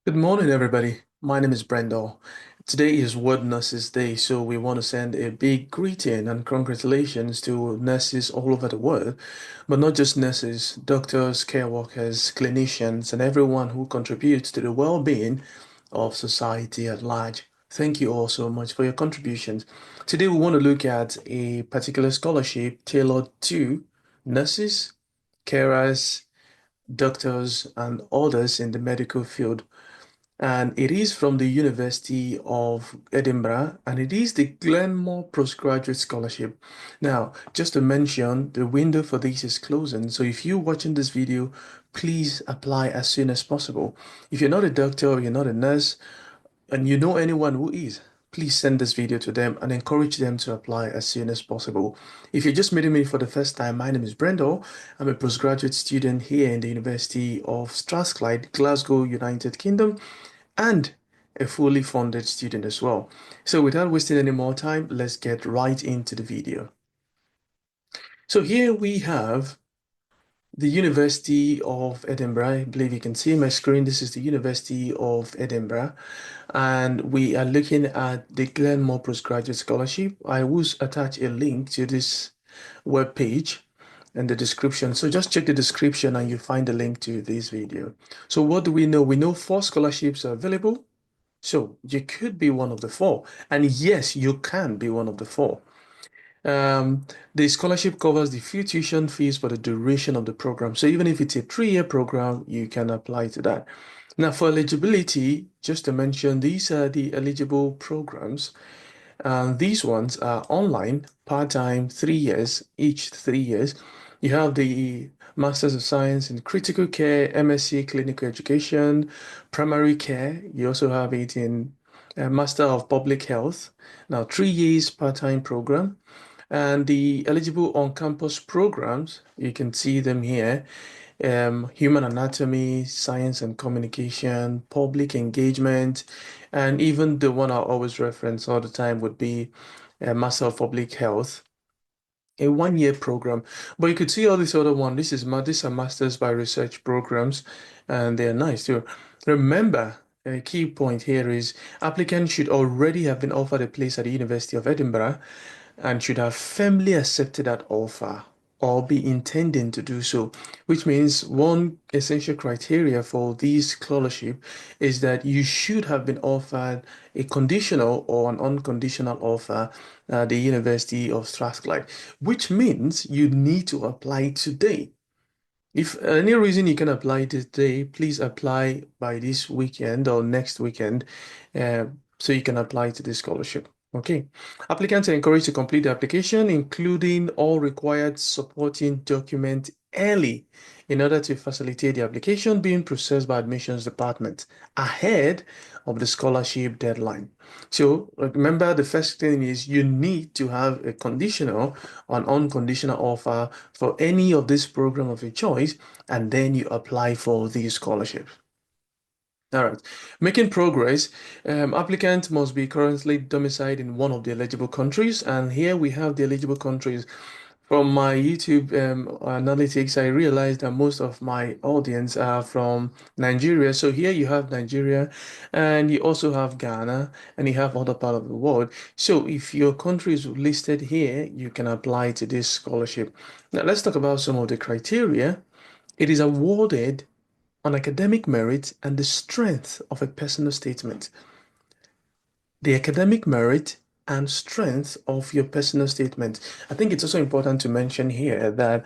Good morning, everybody. My name is Brendel. Today is World Nurses Day, so we want to send a big greeting and congratulations to nurses all over the world, but not just nurses, doctors, care workers, clinicians, and everyone who contributes to the well-being of society at large. Thank you all so much for your contributions. Today, we want to look at a particular scholarship tailored to nurses, carers, doctors, and others in the medical field, and it is from the University of Edinburgh, and it is the Glenmore Postgraduate Scholarship. Now, just to mention, the window for this is closing, so if you're watching this video, please apply as soon as possible. If you're not a doctor or you're not a nurse, and you know anyone who is, please send this video to them and encourage them to apply as soon as possible. If you're just meeting me for the first time, my name is Brendo. I'm a postgraduate student here in the University of Strathclyde, Glasgow, United Kingdom, and a fully funded student as well. So without wasting any more time, let's get right into the video. So here we have the University of Edinburgh. I believe you can see my screen. This is the University of Edinburgh, and we are looking at the Glenmore Postgraduate Scholarship. I will attach a link to this web page in the description. So just check the description and you'll find the link to this video. So what do we know? We know 4 scholarships are available. So you could be one of the 4. And yes, you can be one of the 4. The scholarship covers the full tuition fees for the duration of the program. So even if it's a 3-year program, you can apply to that. Now, for eligibility, just to mention, these are the eligible programs. These ones are online, part-time, 3 years, each 3 years. You have the Masters of Science in Critical Care, MSc Clinical Education, Primary Care. You also have it in Master of Public Health. Now, 3 years part-time program. And the eligible on-campus programs, you can see them here. Human anatomy, science and communication, public engagement, and even the one I always reference all the time would be Master of Public Health, a 1-year program. But you could see all these other one. These are Masters by Research programs, and they're nice too. Remember, a key point here is applicants should already have been offered a place at the University of Edinburgh and should have firmly accepted that offer or be intending to do so, which means one essential criteria for this scholarship is that you should have been offered a conditional or an unconditional offer at the University of Strathclyde, which means you need to apply today. If any reason you can apply today, please apply by this weekend or next weekend, uh, so you can apply to this scholarship. Okay. Applicants are encouraged to complete the application, including all required supporting documents early in order to facilitate the application being processed by admissions department ahead of the scholarship deadline. So remember, the first thing is you need to have a conditional or an unconditional offer for any of this program of your choice, and then you apply for these scholarships. All right. Making progress, applicant must be currently domiciled in one of the eligible countries. And here we have the eligible countries. From my YouTube analytics, I realized that most of my audience are from Nigeria. So here you have Nigeria, and you also have Ghana, and you have other part of the world. So if your country is listed here, you can apply to this scholarship. Now let's talk about some of the criteria. It is awarded on academic merit and the strength of a personal statement. The academic merit and strength of your personal statement. I think it's also important to mention here that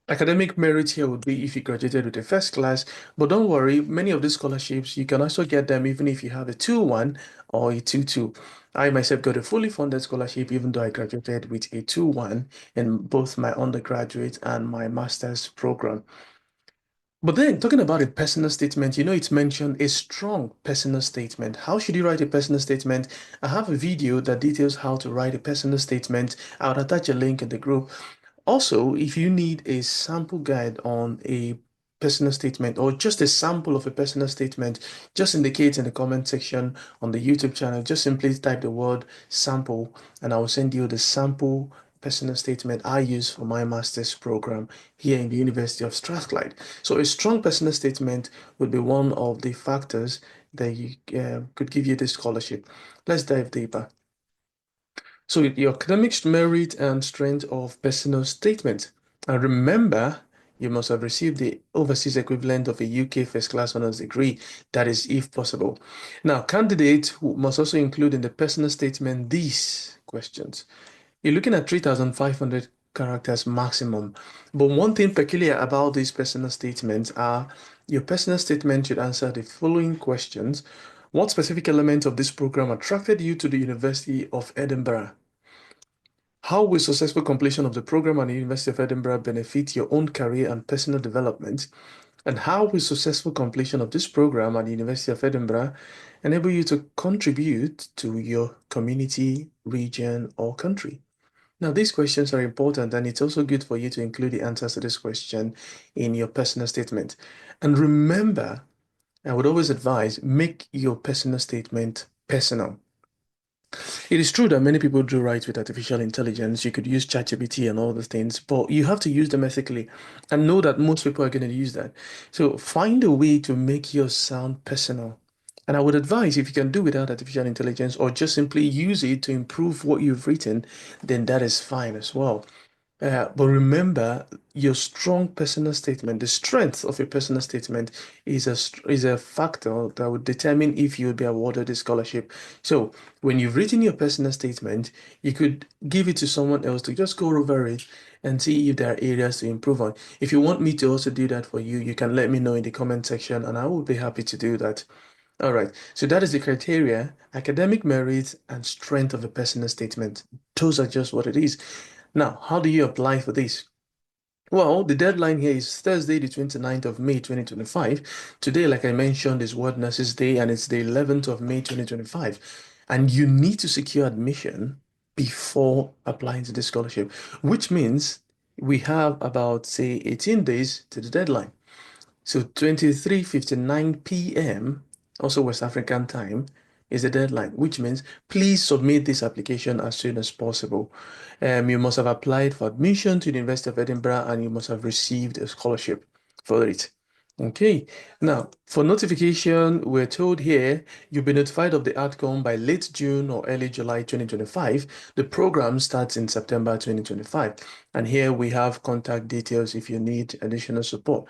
academic merit here would be if you graduated with a first class, but don't worry, many of these scholarships, you can also get them even if you have a 2-1 or a 2-2. I myself got a fully funded scholarship even though I graduated with a 2-1 in both my undergraduate and my master's program. But then, talking about a personal statement, it's mentioned a strong personal statement. How should you write a personal statement? I have a video that details how to write a personal statement. I'll attach a link in the group. Also, if you need a sample guide on a personal statement or just a sample of a personal statement, just indicate in the comment section on the YouTube channel. Just simply type the word sample and I will send you the sample personal statement I use for my master's program here in the University of Strathclyde. So a strong personal statement would be one of the factors that you could give you this scholarship. Let's dive deeper. So your academic merit and strength of personal statement. And remember, you must have received the overseas equivalent of a UK first class honors degree. That is, if possible. Now, candidates who must also include in the personal statement these questions. You're looking at 3,500 characters maximum. But one thing peculiar about these personal statements are your personal statement should answer the following questions. What specific element of this program attracted you to the University of Edinburgh? How will successful completion of the program at the University of Edinburgh benefit your own career and personal development? And how will successful completion of this program at the University of Edinburgh enable you to contribute to your community, region, or country? Now, these questions are important, and it's also good for you to include the answers to this question in your personal statement. And remember, I would always advise make your personal statement personal. It is true that many people do write with artificial intelligence. You could use ChatGPT and all those things, but you have to use them ethically and know that most people are going to use that. So find a way to make your sound personal. And I would advise if you can do without artificial intelligence or just simply use it to improve what you've written, then that is fine as well. But remember, your strong personal statement, the strength of your personal statement is a factor that would determine if you will be awarded a scholarship. So when you've written your personal statement, you could give it to someone else to just go over it and see if there are areas to improve on. If you want me to also do that for you, you can let me know in the comment section and I will be happy to do that. All right, so that is the criteria, academic merit and strength of a personal statement. Those are just what it is. Now, how do you apply for this? Well, the deadline here is Thursday, the 29th of May, 2025. Today, like I mentioned, is World Nurses Day and it's the 11th of May, 2025. And you need to secure admission before applying to the scholarship, which means we have about, say, 18 days to the deadline. So 23:59 p.m., also West African time, is the deadline, which means please submit this application as soon as possible. You must have applied for admission to the University of Edinburgh and you must have received a scholarship for it. Okay, now for notification, we're told here you'll be notified of the outcome by late June or early July 2025. The program starts in September 2025. And here we have contact details if you need additional support.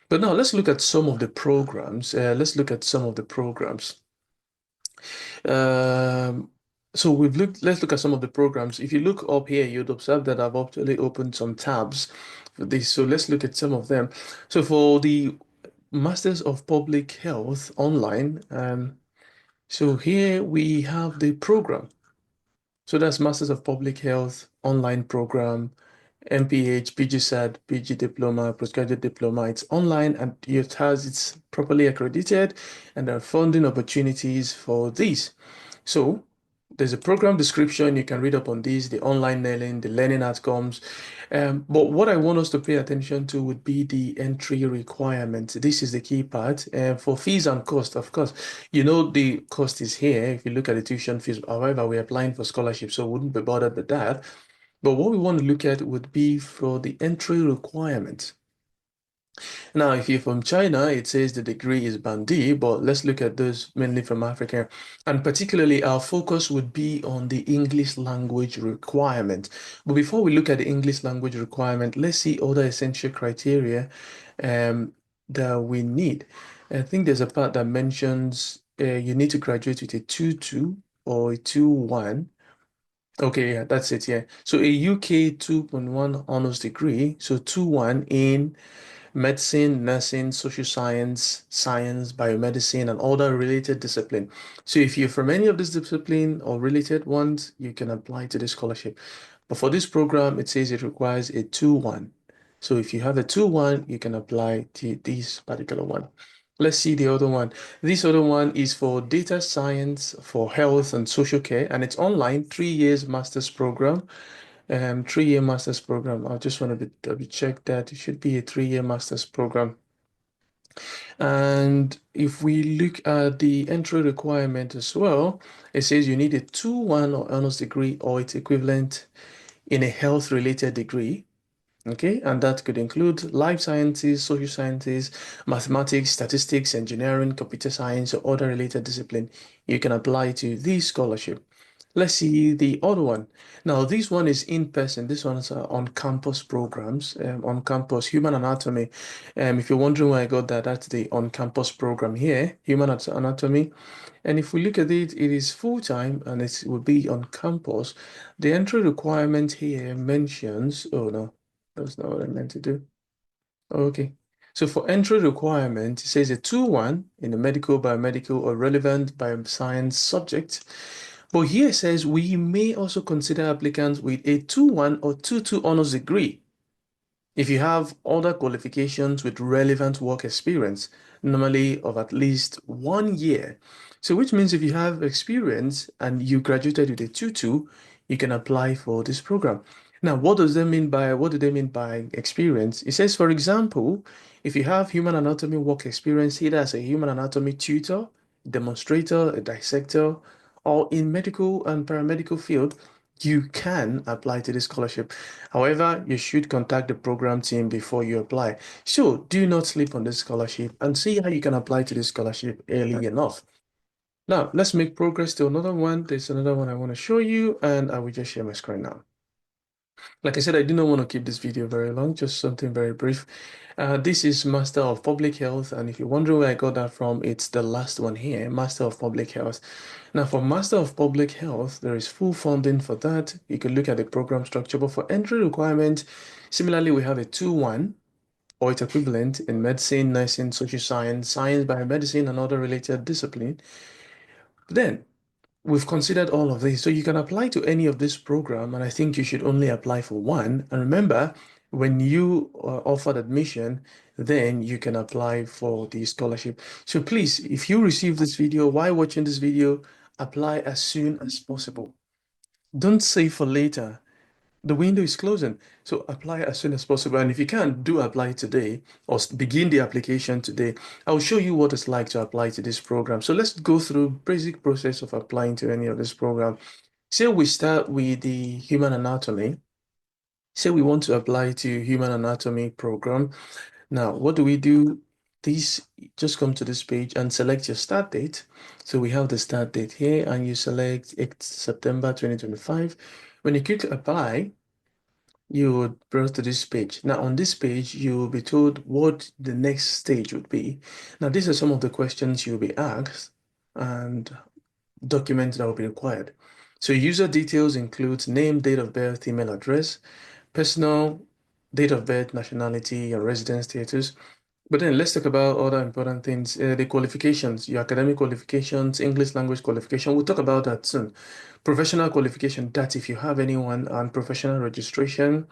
But now let's look at some of the programs. Let's look at some of the programs. Um, so let's look at some of the programs. If you look up here, you'd observe that I've actually opened some tabs for this. So let's look at some of them. So for the Masters of Public Health online, so here we have the program. So that's Masters of Public Health online program, MPH, PGCERT, PG Diploma, Postgraduate Diploma. It's online and it's properly accredited and there are funding opportunities for this. So there's a program description. You can read up on this, the online learning, the learning outcomes. But what I want us to pay attention to would be the entry requirement. This is the key part. For fees and cost, of course, you know the cost is here. If you look at the tuition fees, however, we're applying for scholarship, so wouldn't be bothered with that. But what we want to look at would be for the entry requirements. Now, if you're from China, it says the degree is Band D, but let's look at those mainly from Africa. And particularly, our focus would be on the English language requirement. But before we look at the English language requirement, let's see other essential criteria that we need. I think there's a part that mentions you need to graduate with a 2.2 or a 2.1. Okay, yeah, that's it, yeah. So a UK 2.1 honors degree, so 2.1 in medicine, nursing, social science, science, biomedicine, and other related discipline. So if you're from any of these discipline or related ones, you can apply to the scholarship. But for this program, it says it requires a 2.1. So if you have a 2.1, you can apply to this particular one. Let's see the other one. This other one is for data science for health and social care, and it's online, 3 years master's program. 3 year master's program. I just want to double check that it should be a 3 year master's program. And if we look at the entry requirement as well, it says you need a 2.1 or honors degree or its equivalent in a health-related degree. Okay, and that could include life sciences, social sciences, mathematics, statistics, engineering, computer science, or other related discipline. You can apply to this scholarship. Let's see the other one. Now, this one is in person. This one's on-campus programs, on-campus human anatomy. If you're wondering where I got that, that's the on-campus program here, human anatomy. And if we look at it, it is full-time and it will be on campus. The entry requirement here mentions, oh no, that's not what I meant to do. Okay. So for entry requirement, it says a 2-1 in a medical, biomedical, or relevant bioscience subject. But here it says we may also consider applicants with a 2-1 or 2-2 honors degree if you have other qualifications with relevant work experience, normally of at least 1 year. So which means if you have experience and you graduated with a 2-2, you can apply for this program. Now, what do they mean by experience? It says, for example, if you have human anatomy work experience, either as a human anatomy tutor, demonstrator, a dissector, or in medical and paramedical field, you can apply to this scholarship. However, you should contact the program team before you apply. So do not sleep on this scholarship and see how you can apply to this scholarship early enough. Now, let's make progress to another one. There's another one I want to show you, and I will just share my screen now. Like I said, I do not want to keep this video very long, just something very brief. This is Master of Public Health, and if you're wondering where I got that from, it's the last one here, Master of Public Health. Now, for Master of Public Health, there is full funding for that. You can look at the program structure, but for entry requirement, similarly, we have a 2-1 or its equivalent in medicine, nursing, social science, science, biomedicine, and other related discipline. Then we've considered all of this. So you can apply to any of this program, and I think you should only apply for one. And remember, when you are offered admission, then you can apply for the scholarship. So please, if you receive this video while watching this video, apply as soon as possible. Don't save for later. The window is closing, so apply as soon as possible. And if you can, do apply today or begin the application today. I'll show you what it's like to apply to this program. So let's go through basic process of applying to any of this program. Say we start with the human anatomy. Say we want to apply to human anatomy program. Now, what do we do? These just come to this page and select your start date. So we have the start date here, and you select September 2025. When you click apply, you would browse to this page. Now, on this page, you will be told what the next stage would be. Now, these are some of the questions you'll be asked and documents that will be required. So, user details includes name, date of birth, email address, personal date of birth, nationality, and residence status. But then let's talk about other important things. The qualifications, your academic qualifications, English language qualification. We'll talk about that soon. Professional qualification, that if you have anyone, and professional registration.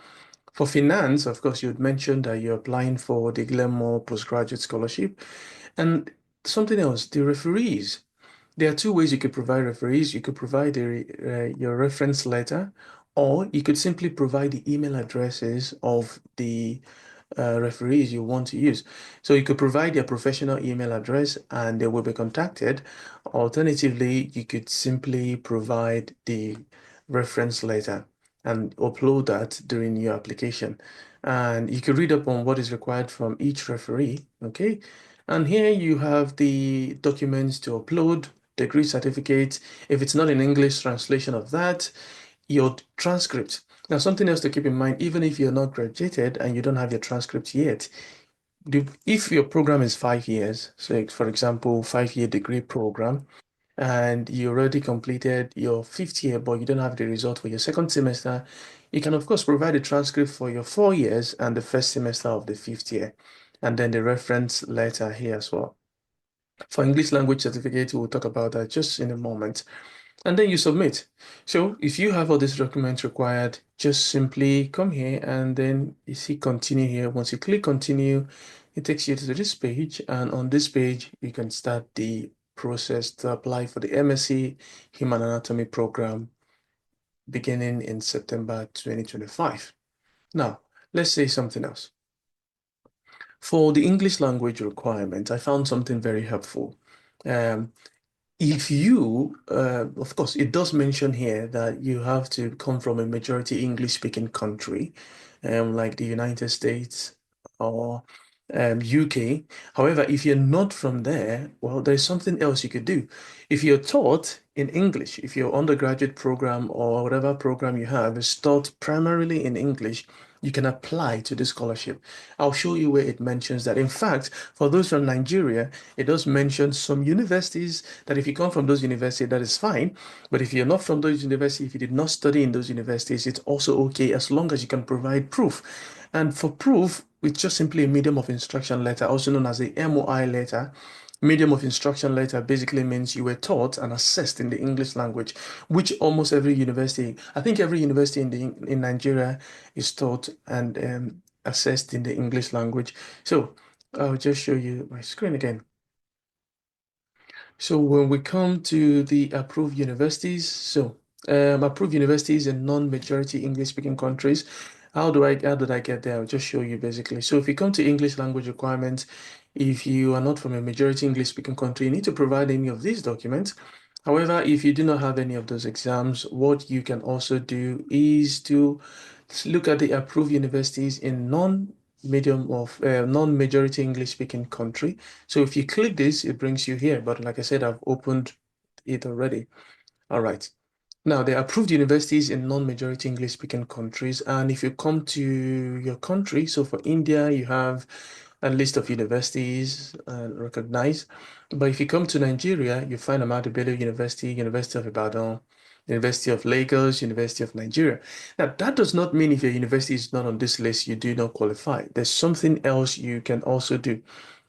For finance, of course, you had mentioned that you're applying for the Glenmore Postgraduate Scholarship. And something else, the referees. There are two ways you could provide referees. You could provide your reference letter, or you could simply provide the email addresses of the referees you want to use. So you could provide their professional email address and they will be contacted. Alternatively, you could simply provide the reference letter and upload that during your application. And you can read up on what is required from each referee, okay? And here you have the documents to upload, degree certificates. If it's not in English, translation of that, your transcript. Now, something else to keep in mind, even if you're not graduated and you don't have your transcript yet, if your program is 5 years, so for example, 5-year degree program, and you already completed your 5th year, but you don't have the result for your second semester, you can, of course, provide a transcript for your 4 years and the first semester of the 5th year, and then the reference letter here as well. For English language certificate, we'll talk about that just in a moment. And then you submit. So if you have all these documents required, just simply come here and then you see continue here. Once you click continue, it takes you to this page. And on this page, you can start the process to apply for the MSc Human Anatomy program beginning in September 2025. Now, let's say something else. For the English language requirement, I found something very helpful. Um, If you, of course, it does mention here that you have to come from a majority English speaking country, like the United States or UK. However, if you're not from there, well, there's something else you could do. If you're taught in English, if your undergraduate program or whatever program you have is taught primarily in English, you can apply to the scholarship. I'll show you where it mentions that. In fact, for those from Nigeria, it does mention some universities that if you come from those universities, that is fine. But if you're not from those universities, if you did not study in those universities, it's also okay as long as you can provide proof. And for proof, it's just simply a medium of instruction letter, also known as a MOI letter. Medium of instruction letter basically means you were taught and assessed in the English language, which almost every university, I think every university in Nigeria is taught and assessed in the English language. So I'll just show you my screen again. So when we come to the approved universities, approved universities in non-majority English-speaking countries, how did I get there? I'll just show you basically. So if you come to English language requirements, if you are not from a majority English-speaking country, you need to provide any of these documents. However, if you do not have any of those exams, what you can also do is to look at the approved universities in non-majority English speaking country. So if you click this, it brings you here. But like I said, I've opened it already. All right. Now, there are approved universities in non-majority English-speaking countries. And if you come to your country, so for India, you have a list of universities recognized. But if you come to Nigeria, you find Ahmadu Bello University, University of Ibadan, University of Lagos, University of Nigeria. Now, that does not mean if your university is not on this list, you do not qualify. There's something else you can also do,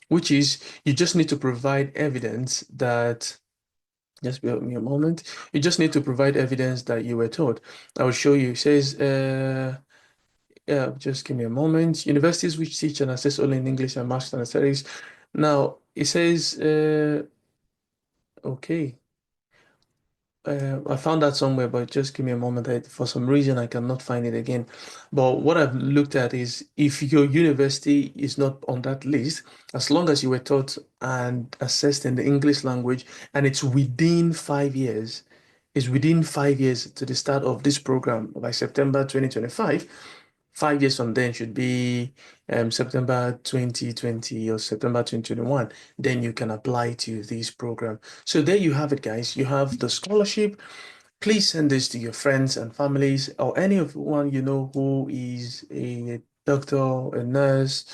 which is you just need to provide evidence that just bear with me a moment. You just need to provide evidence that you were taught. I will show you. It says, yeah, just give me a moment. Universities which teach and assess only in English and Master and Studies. Now, it says, okay. I found that somewhere, but just give me a moment. For some reason, I cannot find it again. But what I've looked at is if your university is not on that list, as long as you were taught and assessed in the English language, and it's within 5 years, is within 5 years to the start of this program by September 2025. 5 years from then should be September 2020 or September 2021. Then you can apply to this program. So there you have it, guys. You have the scholarship. Please send this to your friends and families or any of one you know who is a doctor, a nurse,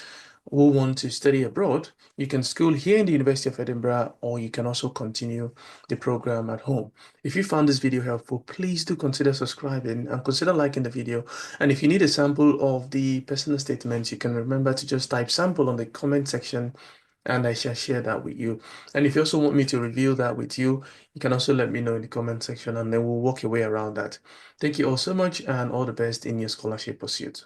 who want to study abroad. You can school here in the University of Edinburgh, or you can also continue the program at home. If you found this video helpful, please do consider subscribing and consider liking the video. And if you need a sample of the personal statements, you can remember to just type sample on the comment section and I shall share that with you. And if you also want me to reveal that with you, you can also let me know in the comment section and then we'll work your way around that. Thank you all so much and all the best in your scholarship pursuit.